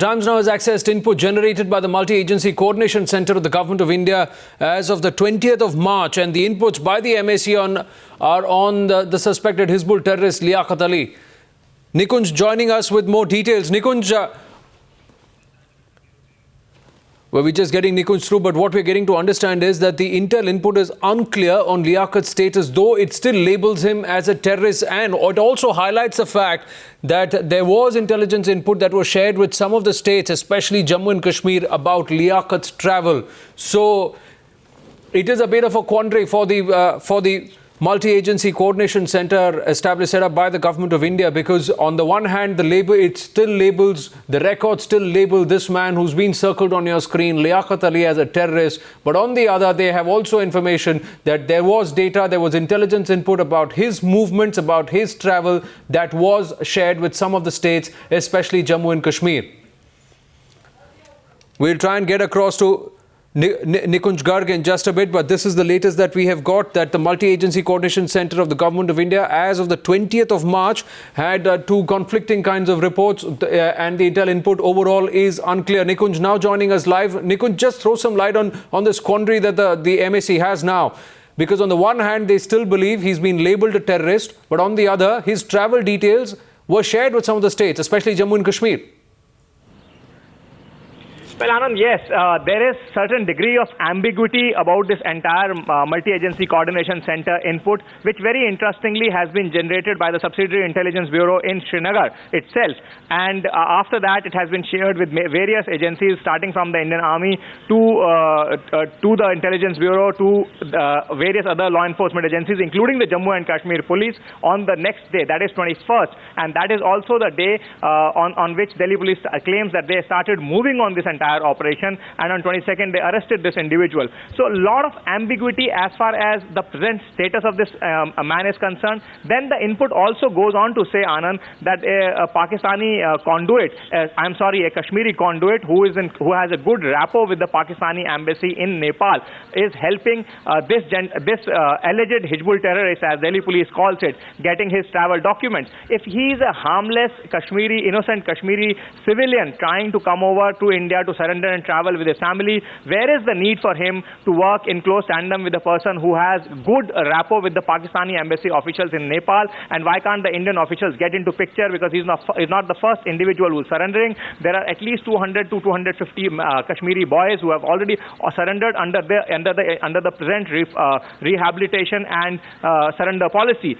Times Now has accessed input generated by the Multi-Agency Coordination Centre of the Government of India as of the 20th of March, and the inputs by the MAC are on the suspected Hizbul terrorist Liaquat Ali. Nikunj joining us with more details. Nikunj, we're just getting Nikunj through, but what we're getting to understand is that the intel input is unclear on Liaquat's status, though it still labels him as a terrorist, and it also highlights the fact that there was intelligence input that was shared with some of the states, especially Jammu and Kashmir, about Liaquat's travel. So it is a bit of a quandary for the Multi-Agency Coordination Centre set up by the Government of India, because on the one hand, the record still label this man who's been circled on your screen, Liaquat Ali, as a terrorist. But on the other, they have also information that there was data, there was intelligence input about his movements, about his travel that was shared with some of the states, especially Jammu and Kashmir. We'll try and get across to Nikunj Garg in just a bit, but this is the latest that we have got, that the Multi-Agency Coordination Centre of the Government of India, as of the 20th of March, had two conflicting kinds of reports, and the intel input overall is unclear. Nikunj now joining us live. Nikunj, just throw some light on this quandary that the MAC has now. Because on the one hand, they still believe he's been labelled a terrorist, but on the other, his travel details were shared with some of the states, especially Jammu and Kashmir. Well, Anand, yes, there is certain degree of ambiguity about this entire Multi-Agency Coordination Centre input, which very interestingly has been generated by the Subsidiary Intelligence Bureau in Srinagar itself. And after that, it has been shared with various agencies, starting from the Indian Army to the Intelligence Bureau, to various other law enforcement agencies, including the Jammu and Kashmir Police, on the next day, that is 21st. And that is also the day on which Delhi Police claims that they started moving on this entire operation, and on 22nd they arrested this individual. So a lot of ambiguity as far as the present status of this man is concerned. Then the input also goes on to say, Anand, that a Pakistani conduit, a Kashmiri conduit who has a good rapport with the Pakistani embassy in Nepal, is helping this alleged Hizbul terrorist, as Delhi Police calls it, getting his travel documents. If he is a harmless innocent Kashmiri civilian trying to come over to India to surrender and travel with his family, where is the need for him to work in close tandem with a person who has good rapport with the Pakistani embassy officials in Nepal? And why can't the Indian officials get into picture? Because he's not the first individual who's surrendering. There are at least 200 to 250 Kashmiri boys who have already surrendered under the present rehabilitation and surrender policy.